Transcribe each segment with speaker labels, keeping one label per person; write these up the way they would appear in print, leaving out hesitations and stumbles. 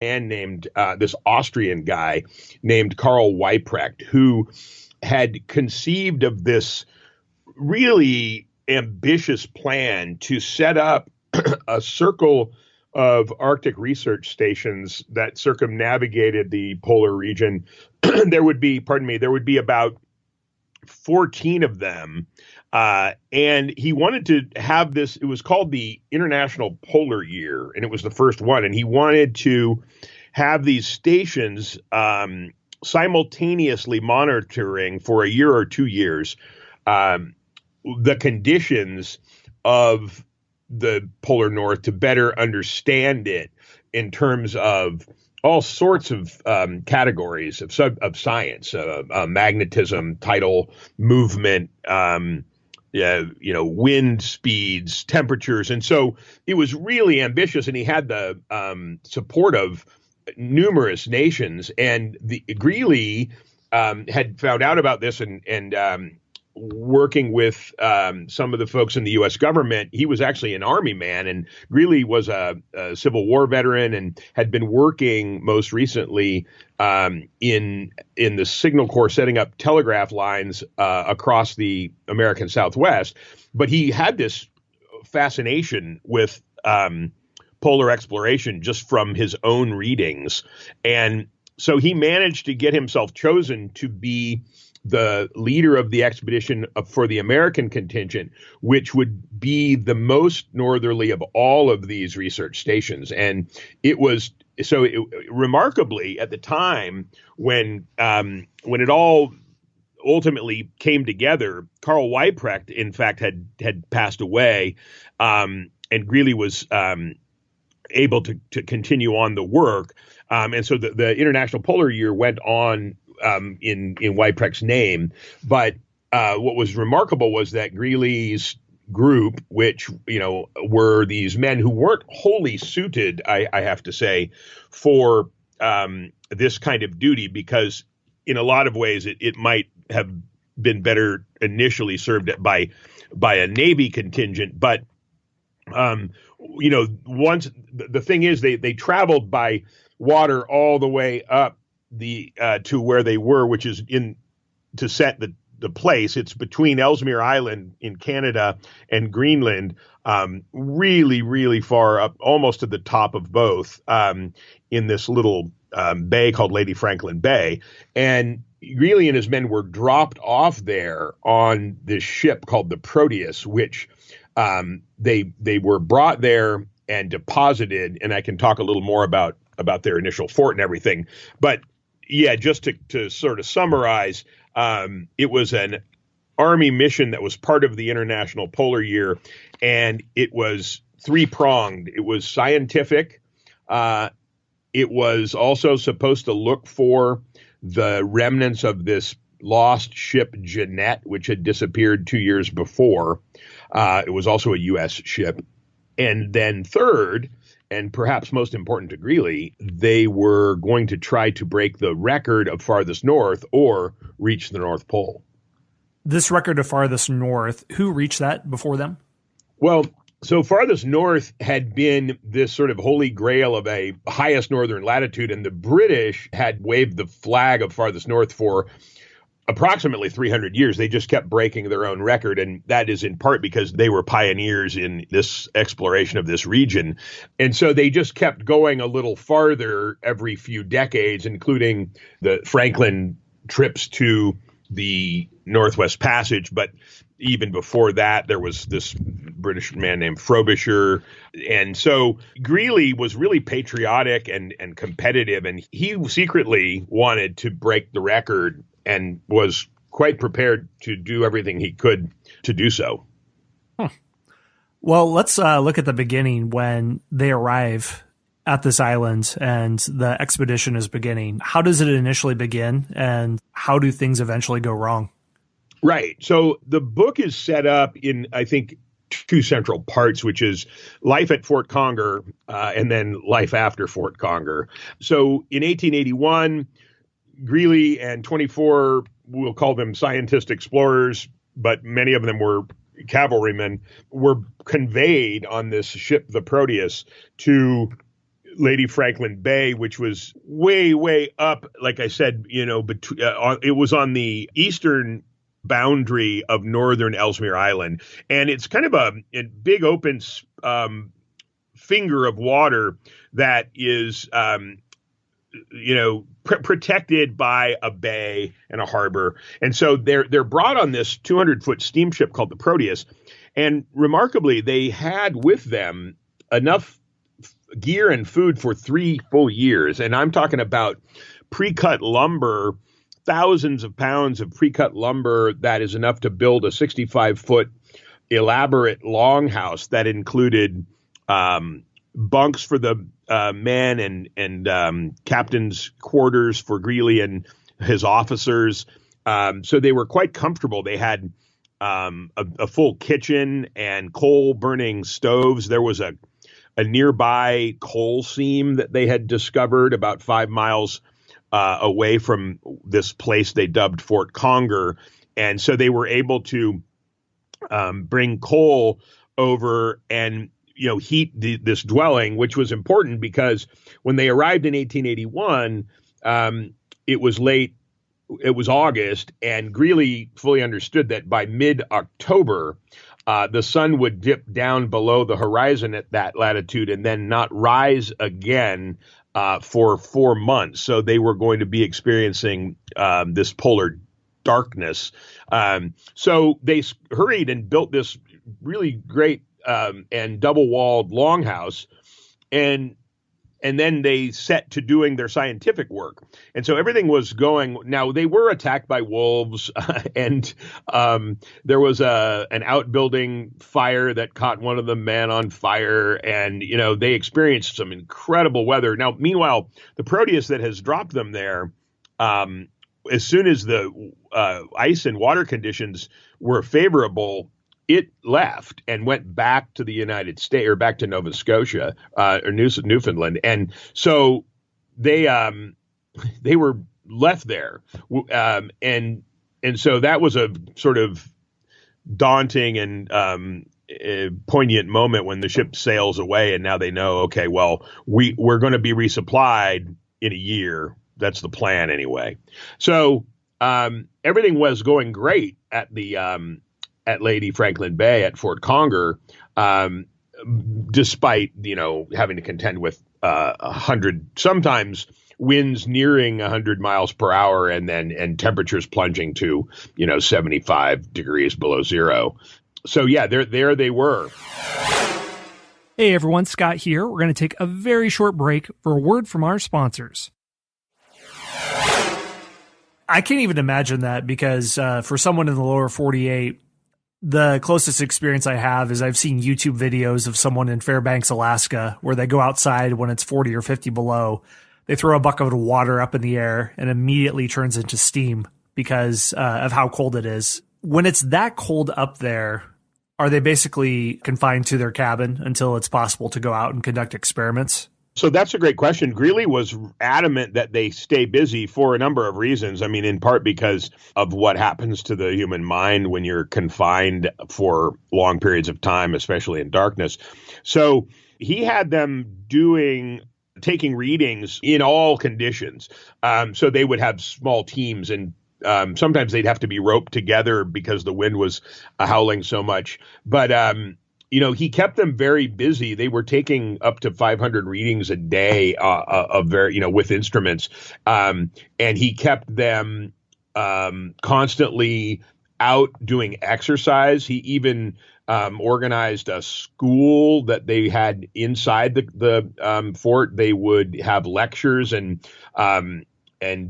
Speaker 1: man named this Austrian guy named Karl Weiprecht, who had conceived of this really ambitious plan to set up a circle of Arctic research stations that circumnavigated the polar region. There would be about 14 of them. And he wanted to have this, it was called the International Polar Year, and it was the first one. And he wanted to have these stations simultaneously monitoring for a year or 2 years the conditions of the polar north to better understand it in terms of all sorts of categories of science, magnetism, tidal movement, wind speeds, temperatures. And so it was really ambitious, and he had the support of numerous nations. And the Greely had found out about this and working with some of the folks in the U.S. government. He was actually an Army man, and Greely was a Civil War veteran and had been working most recently in the Signal Corps, setting up telegraph lines across the American Southwest. But he had this fascination with polar exploration just from his own readings. And so he managed to get himself chosen to be the leader of the expedition for the American contingent, which would be the most northerly of all of these research stations. And it was remarkably at the time when it all ultimately came together, Karl Weiprecht, in fact, had passed away, and Greely was able to continue on the work. And so the International Polar Year went on in Weiprecht's name. But what was remarkable was that Greely's group, which, were these men who weren't wholly suited, I have to say, for this kind of duty, because in a lot of ways it might have been better initially served by a Navy contingent. But once the thing is, they traveled by water all the way up to where they were, which is to set the place. It's between Ellesmere Island in Canada and Greenland, really, really far up, almost to the top of both, in this little bay called Lady Franklin Bay. And Greely and his men were dropped off there on this ship called the Proteus, which they were brought there and deposited. And I can talk a little more about their initial fort and everything. But yeah, just to sort of summarize, it was an Army mission that was part of the International Polar Year, and it was three-pronged. It was scientific. It was also supposed to look for the remnants of this lost ship Jeanette, which had disappeared 2 years before. It was also a U.S. ship. And then third, and perhaps most important to Greely, they were going to try to break the record of Farthest North or reach the North Pole.
Speaker 2: This record of Farthest North, who reached that before them?
Speaker 1: Well, so Farthest North had been this sort of holy grail of a highest northern latitude, and the British had waved the flag of Farthest North for approximately 300 years. They just kept breaking their own record. And that is in part because they were pioneers in this exploration of this region. And so they just kept going a little farther every few decades, including the Franklin trips to the Northwest Passage. But even before that, there was this British man named Frobisher. And so Greely was really patriotic and competitive, and he secretly wanted to break the record and was quite prepared to do everything he could to do so.
Speaker 2: Well, let's look at the beginning when they arrive at this island and the expedition is beginning. How does it initially begin, and how do things eventually go wrong?
Speaker 1: Right. So the book is set up in, I think, two central parts, which is life at Fort Conger and then life after Fort Conger. So in 1881, Greely and 24, we'll call them scientist explorers, but many of them were cavalrymen, were conveyed on this ship, the Proteus, to Lady Franklin Bay, which was way, way up. Like I said, it was on the eastern boundary of northern Ellesmere Island, and it's kind of a big open finger of water that is protected by a bay and a harbor. And so they're brought on this 200-foot steamship called the Proteus, and remarkably, they had with them enough gear and food for 3 full years. And I'm talking about pre-cut lumber, thousands of pounds of pre-cut lumber that is enough to build a 65-foot elaborate longhouse that included bunks for the men and captain's quarters for Greely and his officers. So they were quite comfortable. They had a full kitchen and coal burning stoves. There was a nearby coal seam that they had discovered about 5 miles away from this place they dubbed Fort Conger. And so they were able to bring coal over and heat this dwelling, which was important because when they arrived in 1881, it was August, and Greely fully understood that by mid-October, the sun would dip down below the horizon at that latitude and then not rise again for 4 months. So they were going to be experiencing this polar darkness. So they hurried and built this really great and double-walled longhouse, and then they set to doing their scientific work. And so everything was going. Now, they were attacked by wolves, and there was an outbuilding fire that caught one of the men on fire, and they experienced some incredible weather. Now, meanwhile, the Proteus that has dropped them there, as soon as the ice and water conditions were favorable, it left and went back to the United States, or back to Nova Scotia or Newfoundland, and so they were left there, and so that was a sort of daunting and poignant moment when the ship sails away, and now they know, okay, well, we're going to be resupplied in a year. That's the plan anyway. So everything was going great at the at Lady Franklin Bay at Fort Conger, despite, having to contend with 100, sometimes winds nearing 100 miles per hour, and temperatures plunging to, 75 degrees below zero. So yeah, there they were.
Speaker 2: Hey everyone, Scott here. We're going to take a very short break for a word from our sponsors. I can't even imagine that, because for someone in the lower 48, the closest experience I have is I've seen YouTube videos of someone in Fairbanks, Alaska, where they go outside when it's 40 or 50 below. They throw a bucket of water up in the air and immediately turns into steam because of how cold it is. When it's that cold up there, are they basically confined to their cabin until it's possible to go out and conduct experiments?
Speaker 1: So that's a great question. Greely was adamant that they stay busy for a number of reasons. I mean, in part because of what happens to the human mind when you're confined for long periods of time, especially in darkness. So he had them taking readings in all conditions. So they would have small teams, and sometimes they'd have to be roped together because the wind was howling so much. But he kept them very busy. They were taking up to 500 readings a day with instruments. And he kept them constantly out doing exercise. He even organized a school that they had inside the fort. They would have lectures and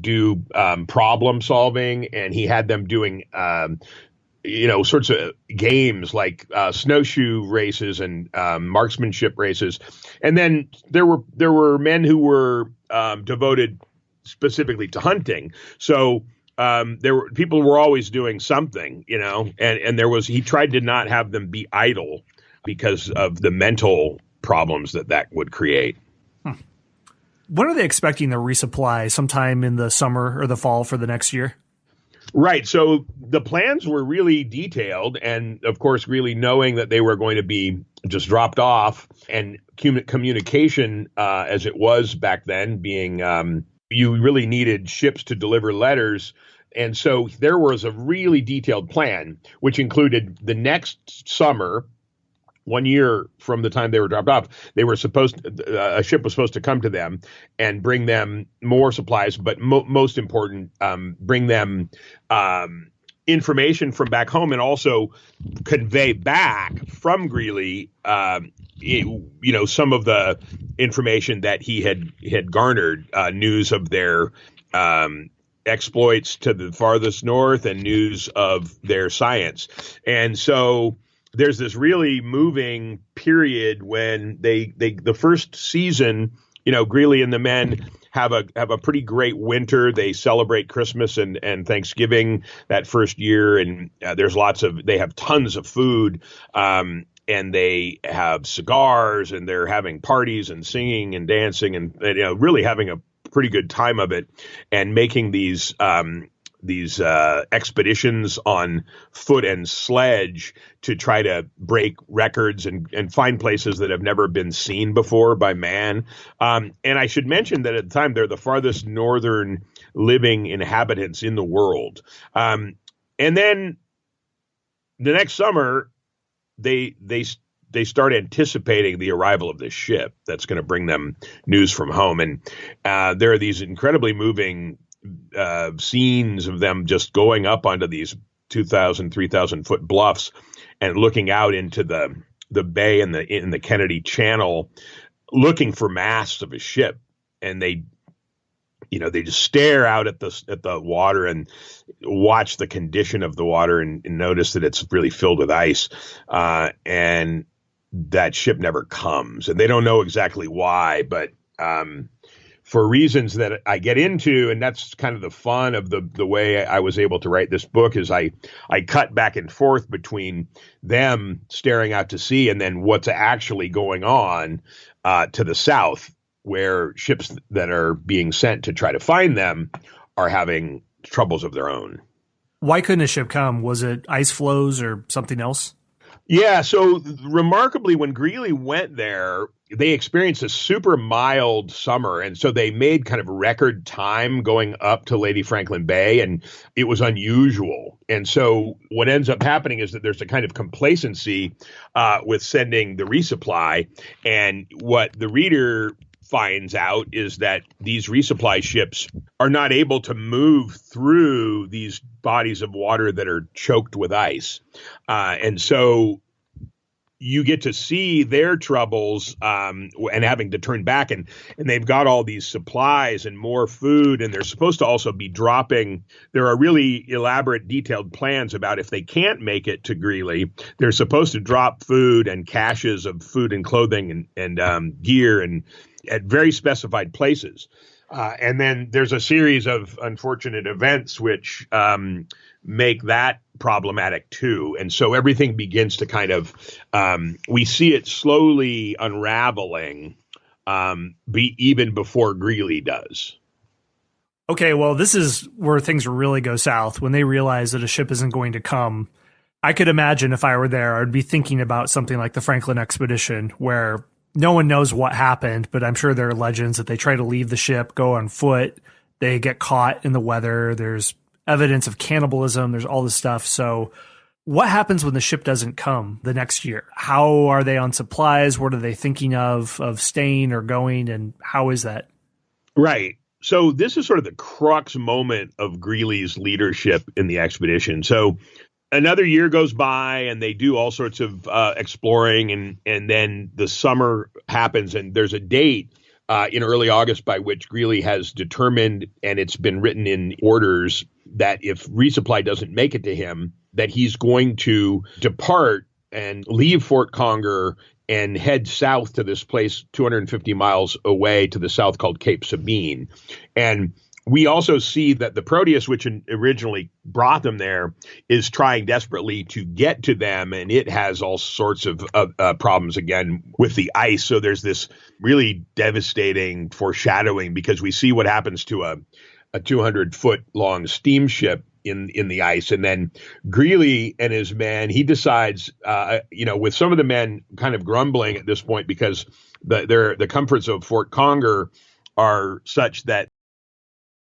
Speaker 1: do problem solving. And he had them doing sorts of games like snowshoe races and marksmanship races. And then there were men who were devoted specifically to hunting. So people were always doing something, and he tried to not have them be idle because of the mental problems that would create.
Speaker 2: When are they expecting the resupply? Sometime in the summer or the fall for the next year?
Speaker 1: Right. So the plans were really detailed. And of course, really knowing that they were going to be just dropped off, and communication, as it was back then, being you really needed ships to deliver letters. And so there was a really detailed plan, which included the next summer, 1 year from the time they were dropped off, they were a ship was supposed to come to them and bring them more supplies, but most important, bring them information from back home, and also convey back from Greely, some of the information that he had garnered, news of their exploits to the farthest north and news of their science. And so there's this really moving period when the first season, Greely and the men have a pretty great winter. They celebrate Christmas and Thanksgiving that first year, and they have tons of food, and they have cigars, and they're having parties and singing and dancing, and really having a pretty good time of it, and making these expeditions on foot and sledge to try to break records and find places that have never been seen before by man. And I should mention that at the time, they're the farthest northern living inhabitants in the world. And then the next summer, they start anticipating the arrival of this ship that's going to bring them news from home. And there are these incredibly moving scenes of them just going up onto these 2,000, 3,000 foot bluffs and looking out into the bay in the Kennedy Channel, looking for masts of a ship. And they just stare out at the water and watch the condition of the water and notice that it's really filled with ice. And that ship never comes, and they don't know exactly why, but for reasons that I get into, and that's kind of the fun of the way I was able to write this book, is I cut back and forth between them staring out to sea and then what's actually going on to the south, where ships that are being sent to try to find them are having troubles of their own.
Speaker 2: Why couldn't a ship come? Was it ice flows or something else?
Speaker 1: Yeah, so remarkably, when Greely went there, they experienced a super mild summer, and so they made kind of record time going up to Lady Franklin Bay, and it was unusual. And so what ends up happening is that there's a kind of complacency with sending the resupply, and what the reader finds out is that these resupply ships are not able to move through these bodies of water that are choked with ice. And so you get to see their troubles and having to turn back, and they've got all these supplies and more food, and they're supposed to also be dropping. There are really elaborate, detailed plans about if they can't make it to Greely, they're supposed to drop food and caches of food and clothing and gear and at very specified places. And then there's a series of unfortunate events which make that problematic too. And so everything begins to kind of, we see it slowly unraveling, even before Greely does.
Speaker 2: Okay, well, this is where things really go south. When they realize that a ship isn't going to come, I could imagine if I were there, I'd be thinking about something like the Franklin expedition, where no one knows what happened, but I'm sure there are legends that they try to leave the ship, go on foot, they get caught in the weather, there's evidence of cannibalism, there's all this stuff. So what happens when the ship doesn't come the next year? How are they on supplies? What are they thinking of staying or going? And how is that?
Speaker 1: Right. So this is sort of the crux moment of Greely's leadership in the expedition. So another year goes by and they do all sorts of exploring, and then the summer happens, and there's a date in early August by which Greely has determined, and it's been written in orders, that if resupply doesn't make it to him, that he's going to depart and leave Fort Conger and head south to this place 250 miles away to the south called Cape Sabine. And we also see that the Proteus, which originally brought them there, is trying desperately to get to them, and it has all sorts of problems again with the ice. So there's this really devastating foreshadowing, because we see what happens to a 200-foot long steamship in the ice. And then Greely and his men, he decides, with some of the men kind of grumbling at this point because the comforts of Fort Conger are such that